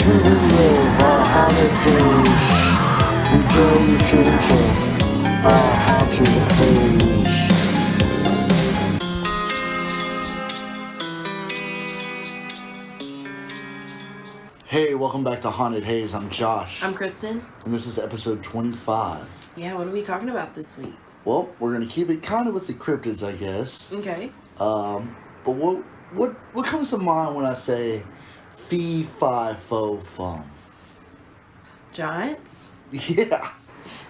live our holidays. We dare you to enter our haunted haze. Hey, welcome back to Haunted Haze. I'm Josh. I'm Kristen. And this is episode 25. Yeah, what are we talking about this week? Well, we're going to keep it kind of with the cryptids, I guess. Okay. But what comes to mind when I say fee, fi, fo, fum? Giants? Yeah.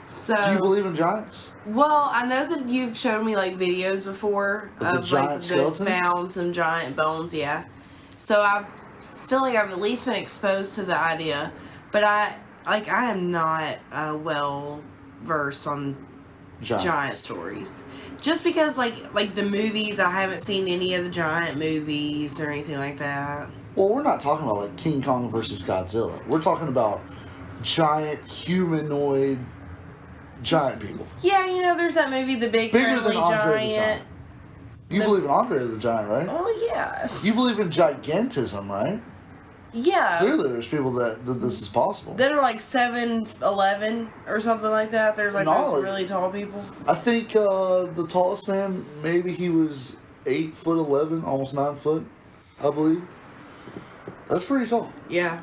So, Do you believe in giants? well, I know that you've shown me like videos before Of the giant skeletons? that found some giant bones, yeah. So I feel like I've at least been exposed to the idea, but I am not well versed on giant stories. Just because like the movies, I haven't seen any of the giant movies or anything like that. Well, we're not talking about like King Kong versus Godzilla. We're talking about giant humanoid giant people. Yeah, you know, there's that movie, The Big Bigger Friendly than Andre Giant. the Giant. You believe in Andre the Giant, right? Oh, yeah. You believe in gigantism, right? Yeah. Clearly there's people that this is possible. That are like 7'11" or something like that. There's like those really tall people. I think the tallest man, maybe he was 8'11", almost 9 foot, I believe. That's pretty tall. Yeah.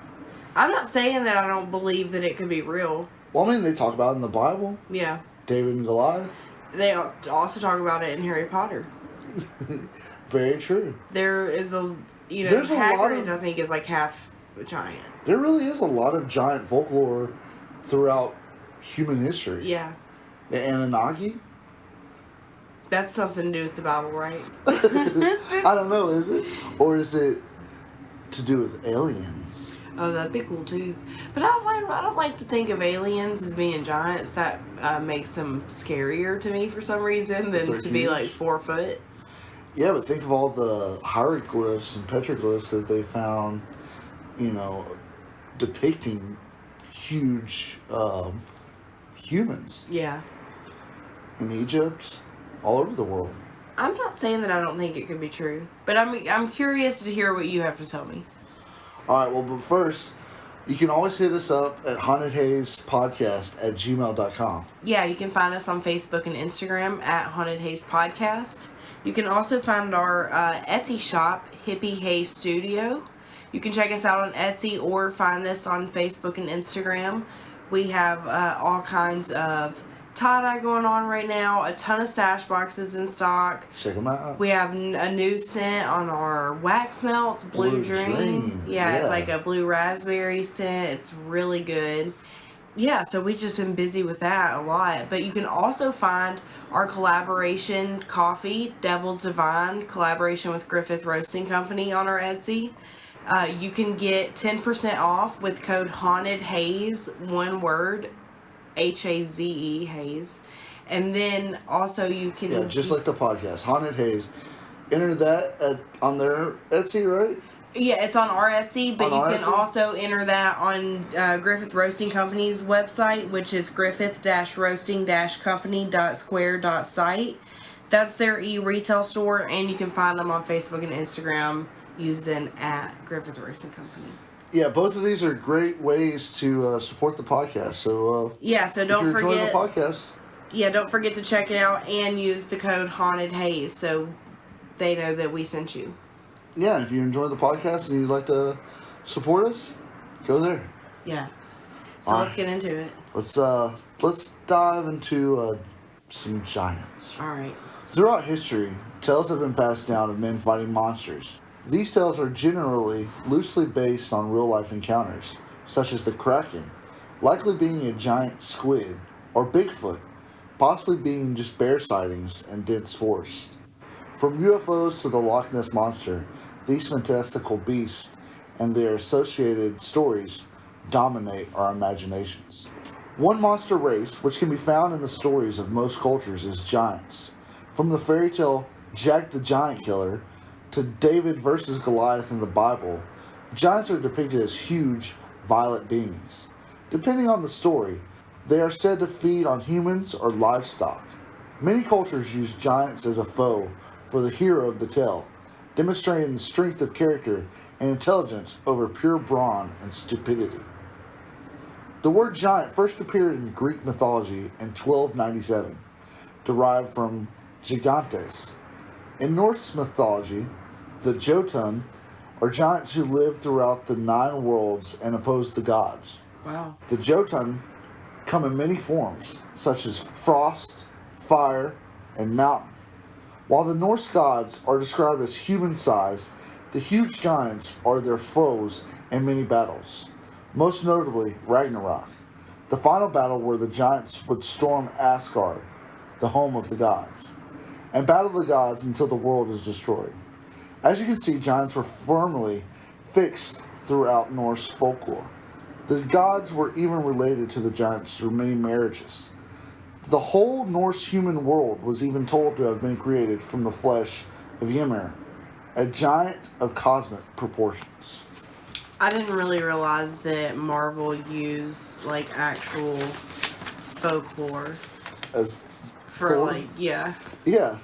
I'm not saying that I don't believe that it could be real. Well, I mean, they talk about it in the Bible. Yeah. David and Goliath. They also talk about it in Harry Potter. Very true. There is There's a lot Hagrid, of, I think, is like half a giant. There really is a lot of giant folklore throughout human history. Yeah. The Anunnaki? That's something to do with the Bible, right? I don't know, is it? Or is it to do with aliens? Oh, that'd be cool too. But I don't like to think of aliens as being giants. That makes them scarier to me for some reason than to be like 4 foot. Yeah, but think of all the hieroglyphs and petroglyphs that they found, depicting huge humans. Yeah. In Egypt, all over the world. I'm not saying that I don't think it could be true, but I'm curious to hear what you have to tell me. Alright, well, but first, you can always hit us up at hauntedhazepodcast@gmail.com. Yeah, you can find us on Facebook and Instagram at Haunted Haze Podcast. You can also find our Etsy shop, Hippie Haze Studio. You can check us out on Etsy or find us on Facebook and Instagram. We have all kinds of tie-dye going on right now, a ton of stash boxes in stock. Check them out. We have a new scent on our wax melts, Blue Dream. Yeah, it's like a blue raspberry scent. It's really good. Yeah, so we've just been busy with that a lot. But you can also find our collaboration coffee, Devil's Divine, collaboration with Griffith Roasting Company on our Etsy. You can get 10% off with code Haunted Haze, one word, Haze, Haze. And then also you can... Yeah, just like the podcast, Haunted Haze. Enter that on their Etsy, right? Yeah, it's on our Etsy, but you can also enter that on Griffith Roasting Company's website, which is griffith-roasting-company.square.site. That's their e-retail store, and you can find them on Facebook and Instagram using at Griffith Roasting Company. Yeah, both of these are great ways to support the podcast. So so don't forget. If you're enjoying the podcast, don't forget to check it out and use the code Haunted Haze so they know that we sent you. Yeah, and if you enjoy the podcast and you'd like to support us, go there. Yeah. So let's get into it. Let's dive into some giants. All right. Throughout history, tales have been passed down of men fighting monsters. These tales are generally loosely based on real-life encounters, such as the Kraken, likely being a giant squid, or Bigfoot, possibly being just bear sightings in dense forest. From UFOs to the Loch Ness Monster, these fantastical beasts and their associated stories dominate our imaginations. One monster race, which can be found in the stories of most cultures, is giants. From the fairy tale Jack the Giant Killer to David versus Goliath in the Bible, giants are depicted as huge, violent beings. Depending on the story, they are said to feed on humans or livestock. Many cultures use giants as a foe for the hero of the tale, demonstrating the strength of character and intelligence over pure brawn and stupidity. The word giant first appeared in Greek mythology in 1297, derived from gigantes. In Norse mythology, the Jotun are giants who live throughout the 9 worlds and oppose the gods. Wow. The Jotun come in many forms, such as frost, fire, and mountain. While the Norse gods are described as human-sized, the huge giants are their foes in many battles, most notably Ragnarok, the final battle where the giants would storm Asgard, the home of the gods, and battle the gods until the world is destroyed. As you can see, giants were firmly fixed throughout Norse folklore. The gods were even related to the giants through many marriages. The whole Norse human world was even told to have been created from the flesh of Ymir, a giant of cosmic proportions. I didn't really realize that Marvel used like actual folklore As for Thor? like yeah. Yeah.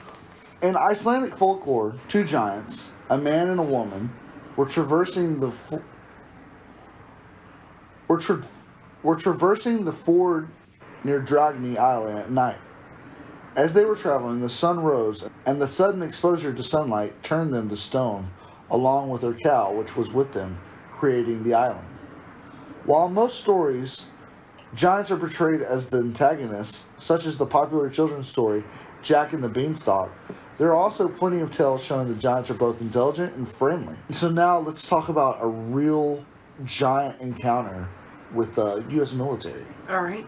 In Icelandic folklore, 2 giants, a man and a woman, were traversing the ford near Dragni Island at night. As they were traveling, the sun rose, and the sudden exposure to sunlight turned them to stone, along with their cow, which was with them, creating the island. While in most stories, giants are portrayed as the antagonists, such as the popular children's story Jack and the Beanstalk, there are also plenty of tales showing the giants are both intelligent and friendly. So now let's talk about a real giant encounter with the U.S. military. All right.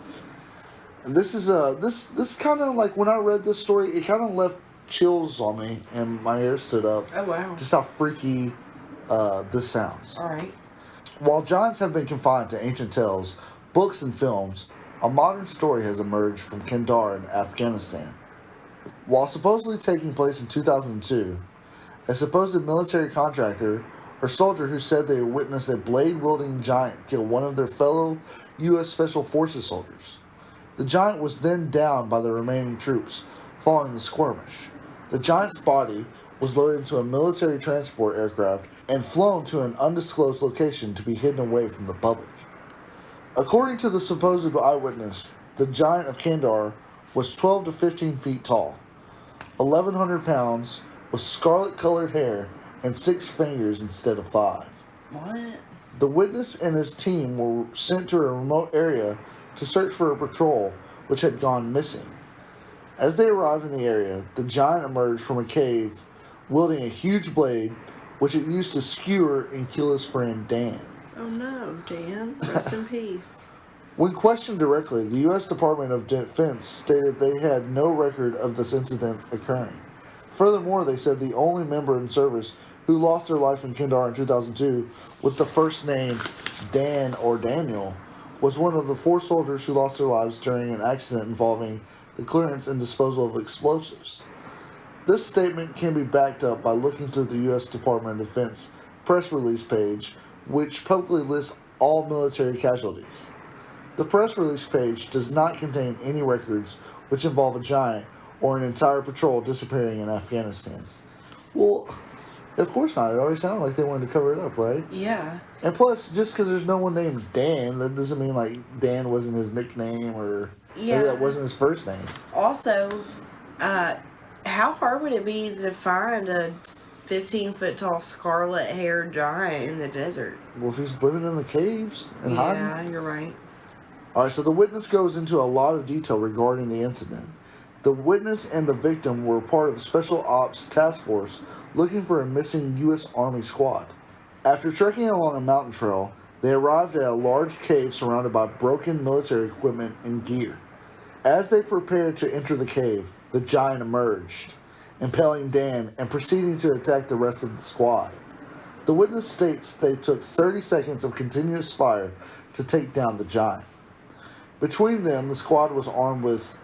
And this is this kind of like when I read this story, it kind of left chills on me and my hair stood up. Oh wow. Just how freaky this sounds. All right. While giants have been confined to ancient tales, books, and films, a modern story has emerged from Kandahar in Afghanistan. While supposedly taking place in 2002, a supposed military contractor or soldier who said they witnessed a blade-wielding giant kill one of their fellow U.S. Special Forces soldiers. The giant was then downed by the remaining troops following the skirmish. The giant's body was loaded into a military transport aircraft and flown to an undisclosed location to be hidden away from the public. According to the supposed eyewitness, the giant of Kandahar was 12 to 15 feet tall, 1,100 pounds, with scarlet-colored hair and 6 fingers instead of 5. What? The witness and his team were sent to a remote area to search for a patrol which had gone missing. As they arrived in the area, the giant emerged from a cave wielding a huge blade which it used to skewer and kill his friend Dan. Oh no, Dan. Rest in peace. When questioned directly, the U.S. Department of Defense stated they had no record of this incident occurring. Furthermore, they said the only member in service who lost their life in Kandahar in 2002 with the first name Dan or Daniel was one of the 4 soldiers who lost their lives during an accident involving the clearance and disposal of explosives. This statement can be backed up by looking through the U.S. Department of Defense press release page, which publicly lists all military casualties. The press release page does not contain any records which involve a giant or an entire patrol disappearing in Afghanistan. Well, of course not. It already sounded like they wanted to cover it up, right? Yeah. And plus, just because there's no one named Dan, that doesn't mean like Dan wasn't his nickname or maybe that wasn't his first name. Also, how hard would it be to find a 15-foot tall scarlet-haired giant in the desert? Well, if he's living in the caves and hiding. Yeah, you're right. Alright, so the witness goes into a lot of detail regarding the incident. The witness and the victim were part of a special ops task force looking for a missing U.S. Army squad. After trekking along a mountain trail, they arrived at a large cave surrounded by broken military equipment and gear. As they prepared to enter the cave, the giant emerged, impaling Dan and proceeding to attack the rest of the squad. The witness states they took 30 seconds of continuous fire to take down the giant. Between them, the squad was armed with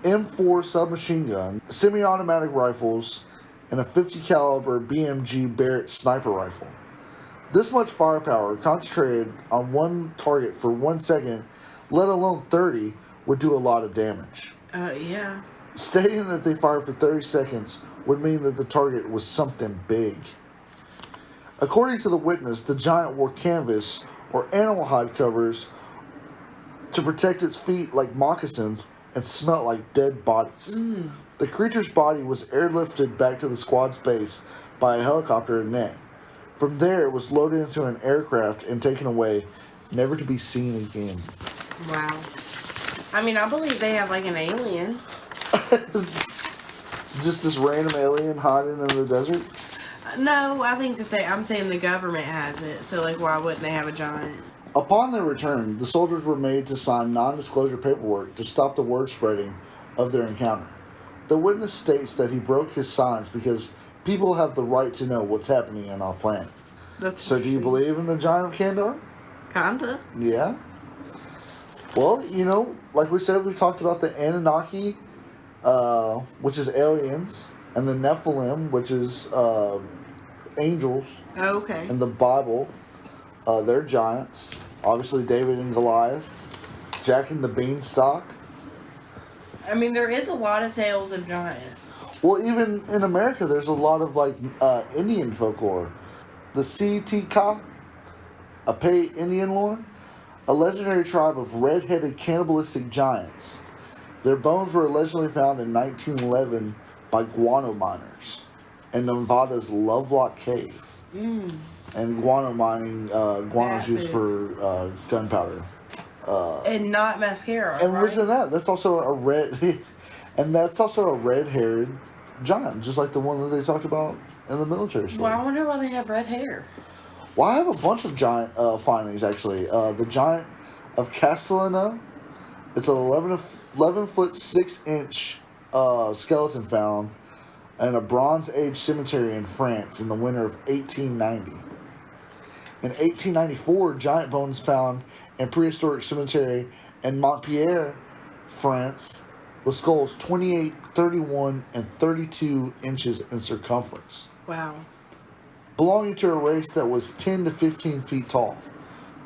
M4 submachine gun, semi-automatic rifles, and a 50 caliber BMG Barrett sniper rifle. This much firepower concentrated on one target for 1 second, let alone 30, would do a lot of damage. Yeah. Stating that they fired for 30 seconds would mean that the target was something big. According to the witness, the giant wore canvas or animal hide covers to protect its feet like moccasins and smelt like dead bodies. The creature's body was airlifted back to the squad's base by a helicopter and net. From there, it was loaded into an aircraft and taken away, never to be seen again. Wow. I mean, I believe they have like an alien. Just this random alien hiding in the desert? No, I think that I'm saying the government has it. So, like, why wouldn't they have a giant? Upon their return, the soldiers were made to sign non-disclosure paperwork to stop the word spreading of their encounter. The witness states that he broke his signs because people have the right to know what's happening on our planet. So do you believe in the giant of Kandar? Kinda. Yeah. Well, like we said, we talked about the Anunnaki, which is aliens, and the Nephilim, which is angels. Oh, okay. In the Bible, they're giants. Obviously, David and Goliath, Jack and the Beanstalk. I mean, there is a lot of tales of giants. Well, even in America, there's a lot of Indian folklore. The Sitka, Apay Indian lore, a legendary tribe of red-headed cannibalistic giants. Their bones were allegedly found in 1911 by guano miners in Nevada's Lovelock Cave. And guano mining, guano's used for gunpowder. And not mascara. And right? listen to that. That's also a red-haired giant, just like the one that they talked about in the military story. Well, I wonder why they have red hair. Well, I have a bunch of giant findings actually. The giant of Castellana. It's an 11-foot 6-inch skeleton found in a Bronze Age cemetery in France in the winter of 1890. In 1894, giant bones found in prehistoric cemetery in Montpellier, France, with skulls 28, 31, and 32 inches in circumference. Wow. Belonging to a race that was 10 to 15 feet tall.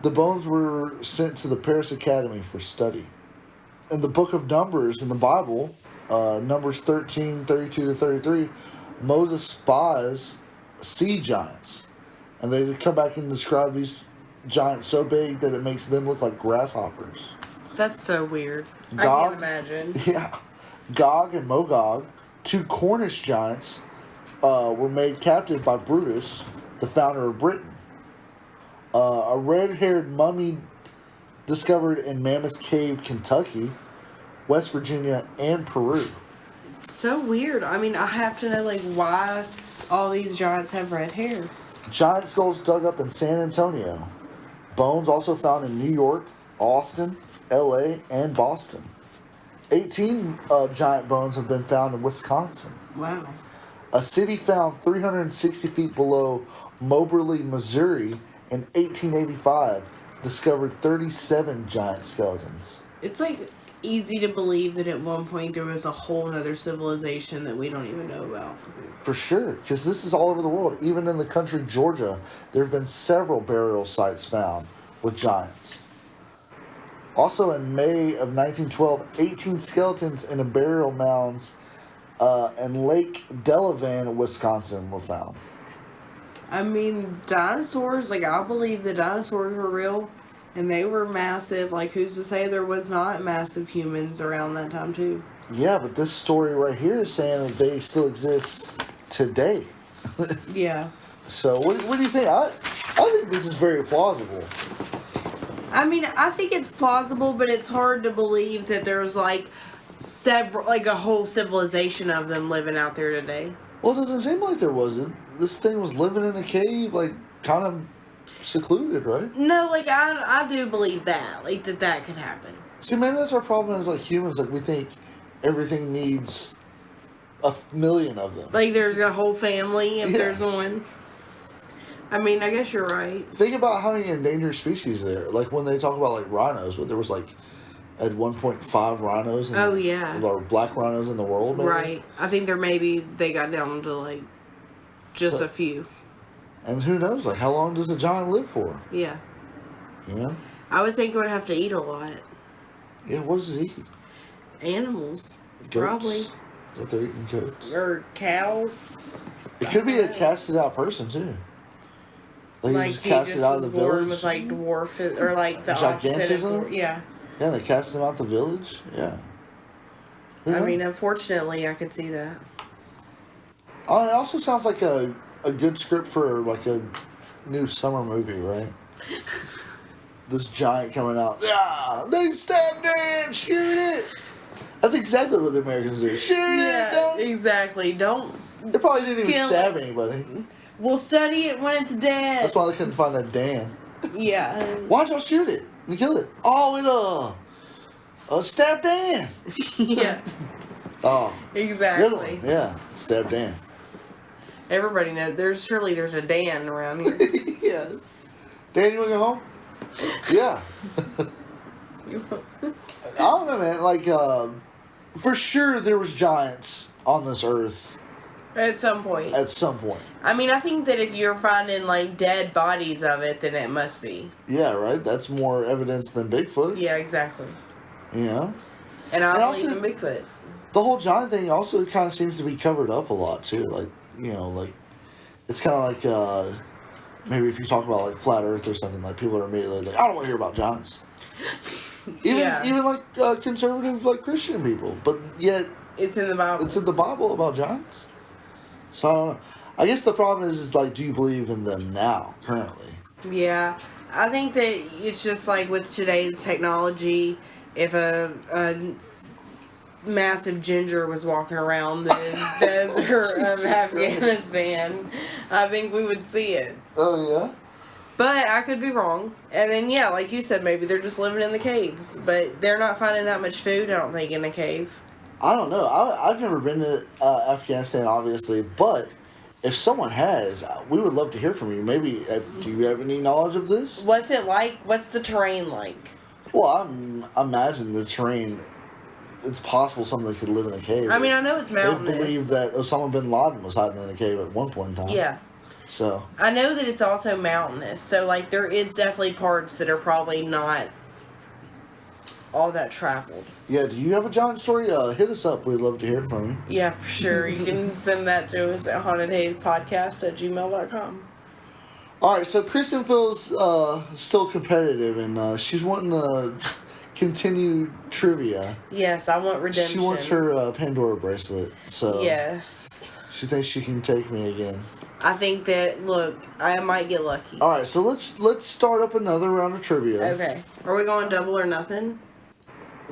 The bones were sent to the Paris Academy for study. In the book of Numbers in the Bible, Numbers 13, 32 to 33, Moses spies sea giants. And they come back and describe these giants so big that it makes them look like grasshoppers. That's so weird. I can't imagine. Yeah. Gog and Magog, two Cornish giants, were made captive by Brutus, the founder of Britain. A red-haired mummy discovered in Mammoth Cave, Kentucky, West Virginia, and Peru. So weird. I mean, I have to know, why all these giants have red hair. Giant skulls dug up in San Antonio. Bones also found in New York, Austin, L.A., and Boston. 18 giant bones have been found in Wisconsin. Wow. A city found 360 feet below Moberly, Missouri in 1885 discovered 37 giant skeletons. It's easy to believe that at one point there was a whole other civilization that we don't even know about. For sure, because this is all over the world. Even in the country Georgia, there have been several burial sites found with giants. Also in May of 1912, 18 skeletons in a burial mounds in Lake Delavan, Wisconsin were found. I mean, dinosaurs, I believe the dinosaurs were real. And they were massive. Who's to say there was not massive humans around that time, too? Yeah, but this story right here is saying that they still exist today. Yeah. So, what do you think? I think this is very plausible. I mean, I think it's plausible, but it's hard to believe that there's, several, a whole civilization of them living out there today. Well, it doesn't seem like there was. This thing was living in a cave, kind of secluded, right? No, I do believe that, that could happen. See, maybe that's our problem as humans. We think everything needs a million of them. There's a whole family if there's one. I mean, I guess you're right. Think about how many endangered species there. When they talk about rhinos, there was at 1.5 rhinos. Oh yeah. Or black rhinos in the world. Maybe? Right. I think they got down to just a few. And who knows, how long does a giant live for? Yeah. Yeah. I would think it would have to eat a lot. Yeah, what does it eat? Animals. Goats? Probably. Is that they're eating goats? Or cows. It could be a casted out person, too. Like he just cast it out of the village. With like dwarf or like the opposite of dwarf. Yeah. Yeah, they cast him out the village. Yeah. I mean, unfortunately, I could see that. Oh, it also sounds like a good script for like a new summer movie, right? This giant coming out. Yeah, they stabbed it. Shoot it. That's exactly what the Americans do. Shoot it. Don't. Exactly. Don't. They probably didn't even stab anybody. We'll study it when it's dead. That's why they couldn't find that Dan. Yeah. Why'd y'all shoot it and kill it? Oh, it stab Dan. Yeah. Oh. Exactly. Good one. Yeah. Stab Dan. Everybody knows. There's a Dan around here. Yeah. Dan, you want to go home? Yeah. I don't know, man. Like, for sure there was giants on this earth. At some point. I mean, I think that if you're finding, like, dead bodies of it, then it must be. Yeah, right? That's more evidence than Bigfoot. Yeah, exactly. You know? And I believe in Bigfoot. The whole giant thing also kind of seems to be covered up a lot, too. Like, you know, like, it's kind of like, maybe if you talk about, like, flat earth or something, like, people are immediately like, I don't want to hear about giants. Even like, conservative, like, Christian people. But yet... It's in the Bible. It's in the Bible about giants. So, I don't know. I guess the problem is like, do you believe in them now, currently? Yeah. I think that it's just like with today's technology, if a massive ginger was walking around the desert of Afghanistan, I think we would see it. Oh, yeah? But I could be wrong. And then, yeah, like you said, maybe they're just living in the caves. But they're not finding that much food, I don't think, in a cave. I don't know. I've never been to Afghanistan, obviously, but if someone has, we would love to hear from you. Maybe, do you have any knowledge of this? What's it like? What's the terrain like? Well, I imagine the terrain, it's possible somebody could live in a cave. I mean, I know it's mountainous. They believe that Osama bin Laden was hiding in a cave at one point in time. Yeah. So. I know that it's also mountainous, so, like, there is definitely parts that are probably not all that traveled. Yeah, do you have a giant story? Hit us up. We'd love to hear from you. Yeah, for sure. You can send that to us at hauntedhazepodcast@gmail.com. All right, so Kristen feels still competitive, and she's wanting to continue trivia. Yes, I want redemption. She wants her Pandora bracelet, so yes. She thinks she can take me again. I think that, look, I might get lucky. All right, so let's start up another round of trivia. Okay. Are we going double or nothing?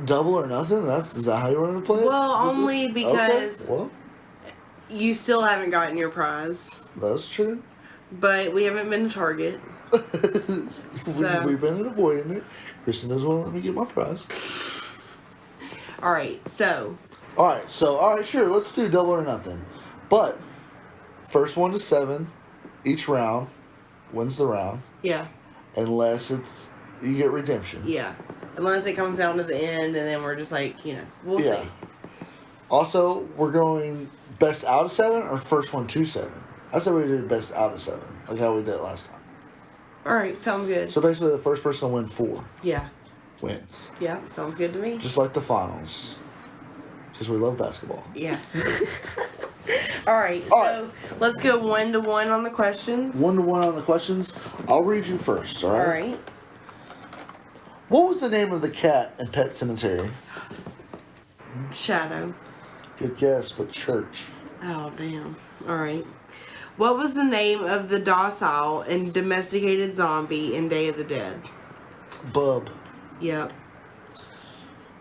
Double or nothing? Is that how you want to play it? Well, only because well, you still haven't gotten your prize. That's true. But we haven't been to Target. So. We've been avoiding it. Kristen doesn't want to let me get my prize. All right, so, sure, let's do double or nothing. But, first 1 to 7, each round wins the round. Yeah. Unless you get redemption. Yeah. Unless it comes down to the end and then we're just like, we'll see. Also, we're going best out of 7 or first 1 to 7? I said we did best out of 7, like how we did last time. Alright, sounds good. So basically the first person to win 4 wins. Yeah, sounds good to me. Just like the finals. Because we love basketball. Yeah. Alright, so let's go 1 to 1 on the questions. 1 to 1 on the questions. I'll read you first, alright? Alright. What was the name of the cat in Pet Sematary? Shadow. Good guess, but Church. Oh, damn. Alright. What was the name of the docile and domesticated zombie in Day of the Dead? Bub. Yep.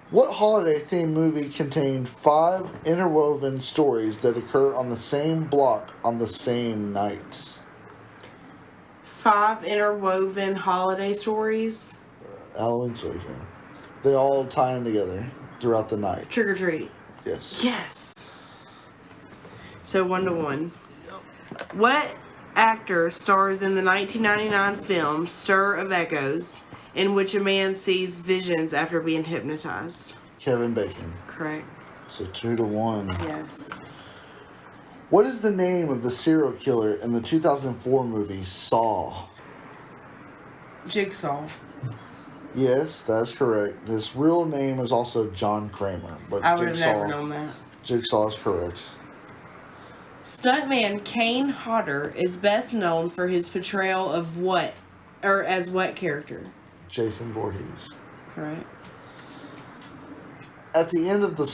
What holiday-themed movie contained 5 interwoven stories that occur on the same block on the same night? 5 interwoven holiday stories? Halloween stories, yeah. They all tie in together throughout the night. Trick or Treat. Yes. Yes. So 1 to 1. What actor stars in the 1999 film Stir of Echoes, in which a man sees visions after being hypnotized? Kevin Bacon. Correct. So 2 to 1. Yes. What is the name of the serial killer in the 2004 movie Saw? Jigsaw. Yes, that's correct. His real name is also John Kramer, but I would have never known that. Jigsaw is correct. Stuntman Kane Hodder is best known for his portrayal of what, or as what character? Jason Voorhees. Correct. At the end of the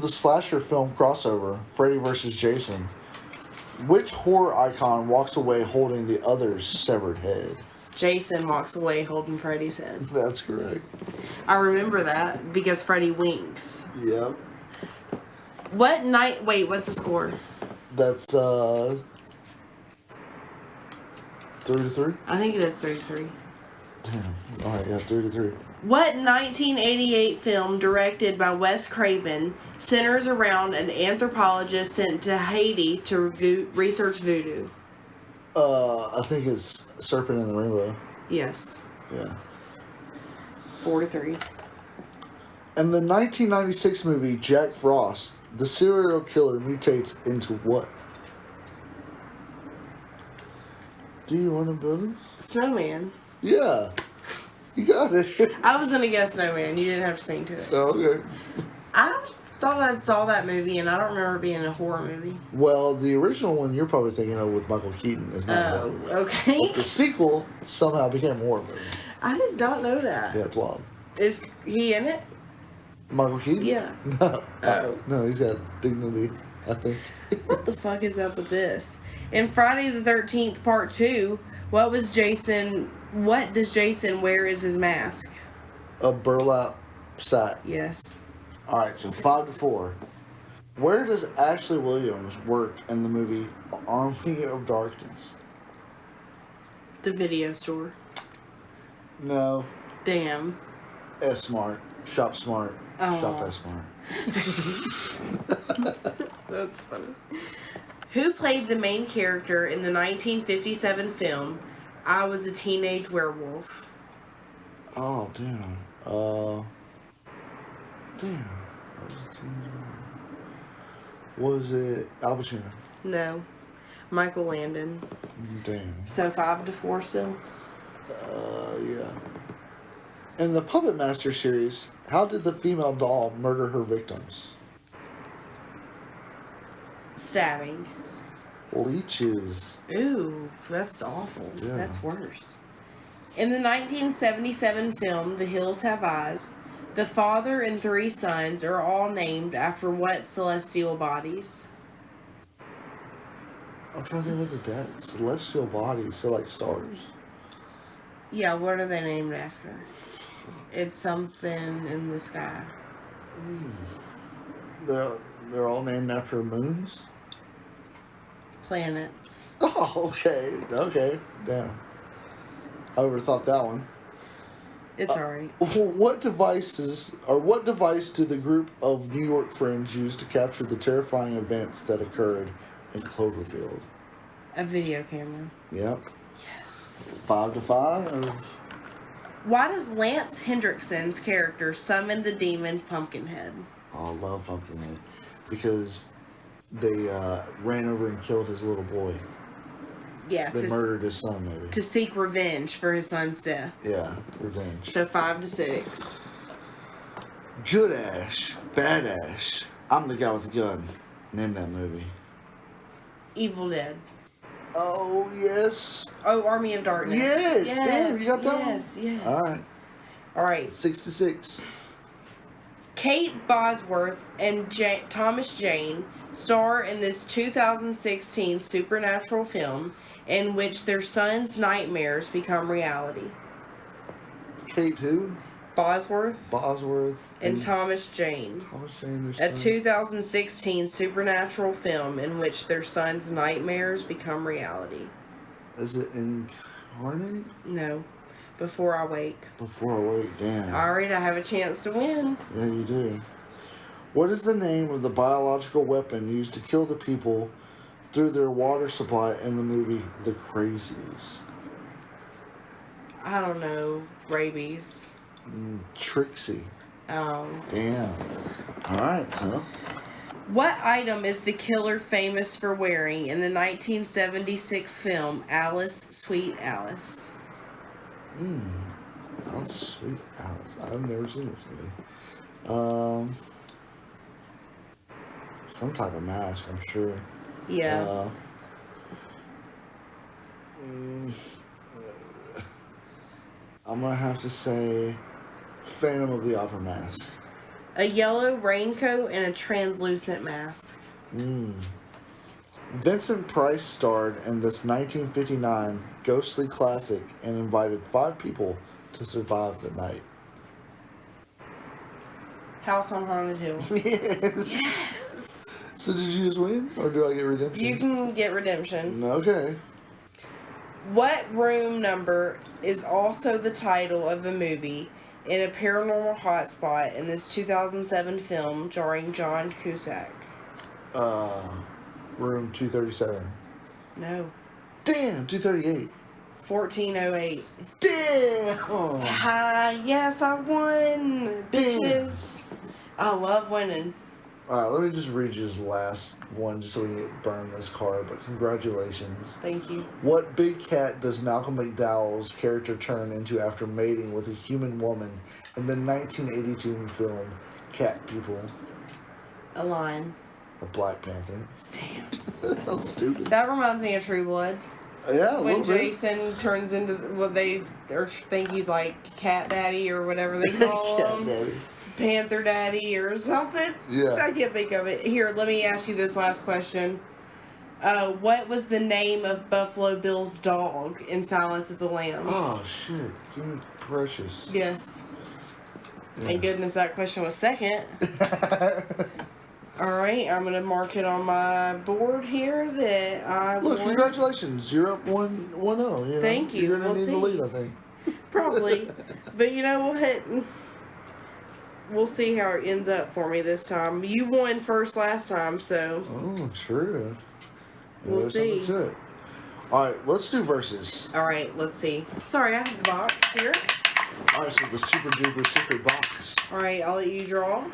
slasher film crossover, Freddy vs. Jason, which horror icon walks away holding the other's severed head? Jason walks away holding Freddy's head. That's correct. I remember that because Freddy winks. Yep. What's the score? That's 3-3. I think it is 3-3. Damn. Alright, yeah, 3-3. What 1988 film directed by Wes Craven centers around an anthropologist sent to Haiti to research voodoo? I think it's Serpent in the Rainbow. Yes. Yeah. 4-3. In the 1996 movie Jack Frost, the serial killer mutates into what? Do you want to build it? Snowman. Yeah. You got it. I was gonna guess Snowman. You didn't have to sing to it. Oh, okay. I thought I saw that movie, and I don't remember it being a horror movie. Well, the original one you're probably thinking of with Michael Keaton is not a horror movie. Okay. But the sequel somehow became a horror movie. I did not know that. Yeah, it's wild. Is he in it? Michael Keaton? Yeah. No. Oh. No, he's got dignity, I think. What the fuck is up with this? In Friday the 13th Part 2, what does Jason wear as his mask? A burlap sack. Yes. Alright, so 5-4. Where does Ashley Williams work in the movie Army of Darkness? The video store. No. Damn. S-Mart. Shop Smart. Oh. Shop S-Mart. That's funny. Who played the main character in the 1957 film I Was a Teenage Werewolf? Oh, damn. Damn. Was it Al Pacino? No. Michael Landon. Damn. So 5-4 still? Yeah. In the Puppet Master series, how did the female doll murder her victims? Stabbing. Leeches. Ooh, that's awful. Yeah. That's worse. In the 1977 film The Hills Have Eyes, the father and 3 sons are all named after what celestial bodies? I'm trying to think what the celestial bodies, so like stars. Yeah, what are they named after? It's something in the sky. They're all named after moons? Planets. Oh, okay. Okay. Damn. I overthought that one. It's alright. What device do the group of New York friends use to capture the terrifying events that occurred in Cloverfield? A video camera. Yep. Yes. 5-5. Why does Lance Hendrickson's character summon the demon Pumpkinhead? Oh, I love Pumpkinhead. Because they ran over and killed his little boy. Yeah. They murdered his son, maybe. To seek revenge for his son's death. Yeah, revenge. So 5-6. Good Ash, Bad Ash. I'm the guy with the gun. Name that movie. Evil Dead. Oh, yes. Oh, Army of Darkness. Yes. Damn, you got that one? Yes. All right. 6-6. 6-6. Kate Bosworth and Thomas Jane star in this 2016 supernatural film in which their son's nightmares become reality. Kate who? Bosworth. And Thomas Jane. Thomas Jane, A 2016 supernatural film in which their son's nightmares become reality. Is it Incarnate? No. Before I Wake. Before I Wake, damn. Alright, I have a chance to win. Yeah, you do. What is the name of the biological weapon used to kill the people through their water supply in the movie The Crazies? I don't know. Rabies. Trixie. Oh. Damn. Alright, so. What item is the killer famous for wearing in the 1976 film Alice, Sweet Alice? Oh, Sweet Alice. I've never seen this movie. Some type of mask, I'm sure. Yeah. I'm gonna have to say Phantom of the Opera mask. A yellow raincoat and a translucent mask. Vincent Price starred in this 1959 ghostly classic and invited 5 people to survive the night. House on Haunted Hill. Yes. So did you just win, or do I get redemption? You can get redemption. Okay. What room number is also the title of the movie in a paranormal hotspot in this 2007 film starring John Cusack? Room 237. No. Damn, 238. 1408. Damn! Yes, I won, bitches. I love winning. Alright, let me just read you this last one just so we can get burned this card, but congratulations. Thank you. What big cat does Malcolm McDowell's character turn into after mating with a human woman in the 1982 film Cat People? A lion. A Black Panther. Damn. How stupid. That reminds me of True Blood. Yeah, when Jason turns into what they or think he's like Cat Daddy or whatever they call him. Cat Daddy. Panther Daddy or something. Yeah. I can't think of it. Here, let me ask you this last question. What was the name of Buffalo Bill's dog in Silence of the Lambs? Oh, shit. Give me Precious. Yes. Yeah. Thank goodness that question was second. Alright, I'm going to mark it on my board here that I Look, won. congratulations. You're up 1-0. You know? Thank you. You're going to need see. the lead, I think. Probably. But you know what? We'll see how it ends up for me this time. You won first last time, so. Oh, true. We'll see. To it. Alright, let's do verses. Alright, let's see. Sorry, I have the box here. Alright, so the super duper secret box. Alright, I'll let you draw.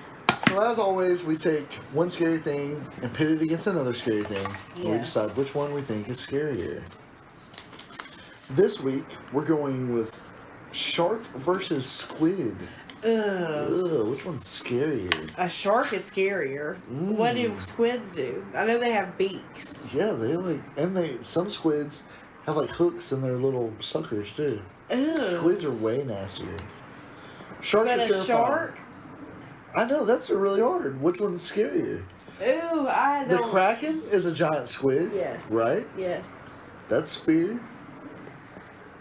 So as always, we take one scary thing and pit it against another scary thing. Yes. And we decide which one we think is scarier. This week, we're going with shark versus squid. Ugh, which one's scarier? A shark is scarier. What do squids do? I know they have beaks. Yeah, some squids have like hooks in their little suckers too. Ew. Squids are way nastier. Sharks But are a terrifying. shark? I know, that's really hard. Which one's scarier? Ooh, I The don't. Kraken is a giant squid. Yes. Right? Yes. That's fear.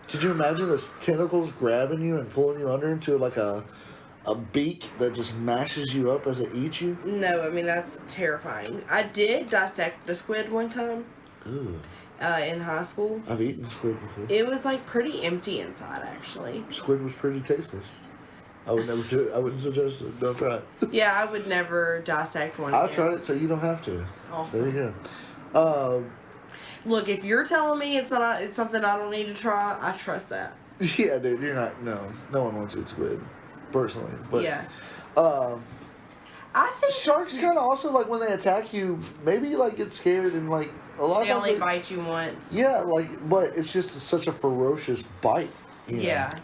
Could you imagine those tentacles grabbing you and pulling you under into like a beak that just mashes you up as it eats you? No, I mean, that's terrifying. I did dissect the squid one time. Ooh. In high school. I've eaten squid before. It was like pretty empty inside, actually. Squid was pretty tasteless. I would never do it. I wouldn't suggest it. Don't try it. Yeah, I would never dissect one. I again. tried it, so you don't have to. Awesome. There you go. Look, if you're telling me it's something I don't need to try, I trust that. Yeah, dude, you're not. No one wants to eat squid, personally. But Yeah. I think sharks kind of also like when they attack you, maybe like get scared and like a lot They of only times. bite you once. Yeah, but it's just such a ferocious bite. You know? Yeah.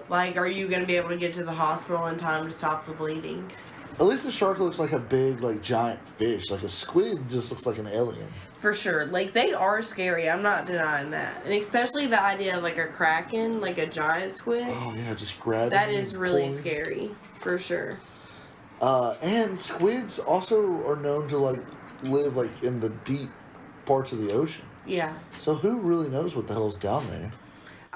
Like, are you going to be able to get to the hospital in time to stop the bleeding? At least the shark looks like a big, like, giant fish. Like, a squid just looks like an alien. For sure. Like, they are scary. I'm not denying that. And especially the idea of, like, a kraken, like a giant squid. Oh, yeah, just grabbing That you is and really pulling. scary. For sure. And squids also are known to, like, live, like, in the deep parts of the ocean. Yeah. So who really knows what the hell's down there?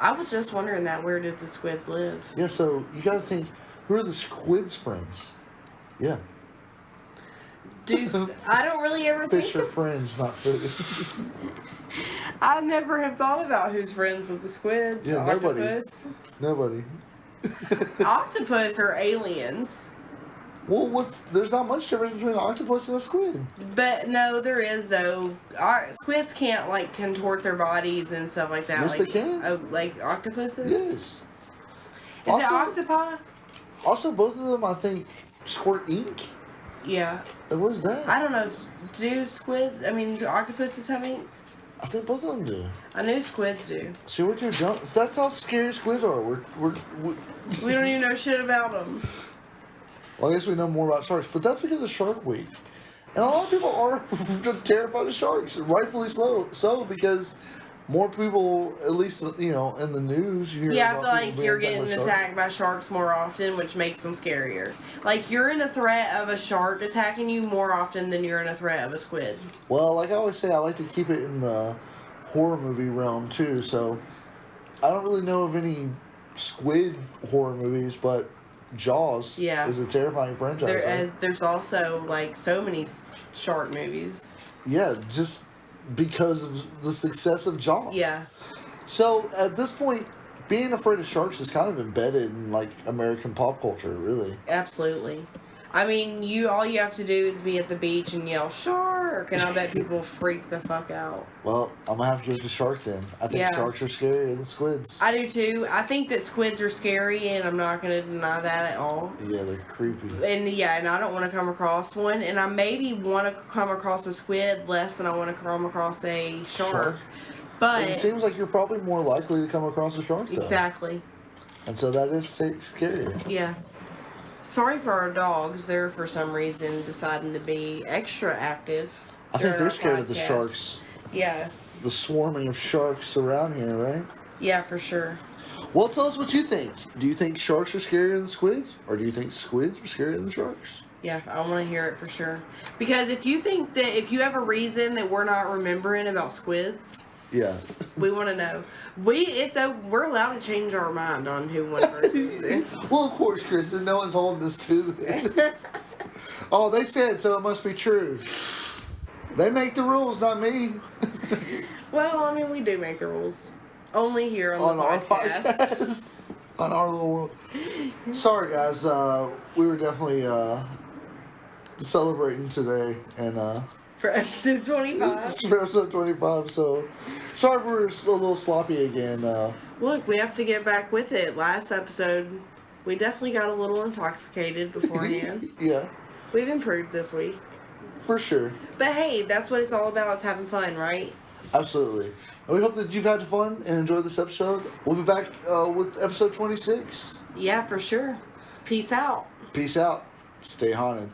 I was just wondering that. Where did the squids live? Yeah, so you gotta think, who are the squid's friends? Yeah. I don't really ever Fish think are friends, not food. I never have thought about who's friends with the squids. Yeah, nobody. Octopus. Nobody. Octopus are aliens. Well, there's not much difference between an octopus and a squid. But no, there is though. Squids can't like contort their bodies and stuff like that. Yes, like, they can. Like octopuses. Yes. Is Also- it octopi? Also, both of them, I think, squirt ink. Yeah. What is that? I don't know. Do octopuses have ink? I think both of them do. I knew squids do. See what you're doing? That's how scary squids are. We We don't even know shit about them. Well, I guess we know more about sharks, but that's because of Shark Week. And a lot of people are terrified of sharks, rightfully so, because more people, at least in the news, you hear Yeah, I about feel people like being you're attacked getting by sharks. attacked by sharks more often, which makes them scarier. Like, you're in a threat of a shark attacking you more often than you're in a threat of a squid. Well, like I always say, I like to keep it in the horror movie realm too. So I don't really know of any squid horror movies, but Jaws is a terrifying franchise. There's also like so many shark movies. Yeah, just because of the success of Jaws. Yeah. So at this point, being afraid of sharks is kind of embedded in like American pop culture, really. Absolutely. I mean, all you have to do is be at the beach and yell shark, and I bet people freak the fuck out. Well, I'm gonna have to give it to shark then. I think sharks are scarier than squids. I do too. I think that squids are scary, and I'm not gonna deny that at all. Yeah, they're creepy. And I don't want to come across one, and I maybe want to come across a squid less than I want to come across a shark. But it seems like you're probably more likely to come across a shark, though. Exactly. And so that is scarier. Yeah. Sorry for our dogs. They're, for some reason, deciding to be extra active. I think they're scared of the sharks. Yeah. The swarming of sharks around here, right? Yeah, for sure. Well, tell us what you think. Do you think sharks are scarier than squids? Or do you think squids are scarier than sharks? Yeah, I want to hear it for sure. Because if you have a reason that we're not remembering about squids... Yeah. We want to know. We're allowed to change our mind on who one person is. Well, of course, Kristen. No one's holding us to this. Oh, they said so. It must be true. They make the rules, not me. Well, I mean, we do make the ruls. Only here on the podcast. On our little world. Sorry, guys. We were definitely celebrating today, and for episode 25. For episode 25, so sorry if we're a little sloppy again. Look, we have to get back with it. Last episode, we definitely got a little intoxicated beforehand. Yeah. We've improved this week. For sure. But hey, that's what it's all about, is having fun, right? Absolutely. And we hope that you've had fun and enjoyed this episode. We'll be back with episode 26. Yeah, for sure. Peace out. Peace out. Stay haunted.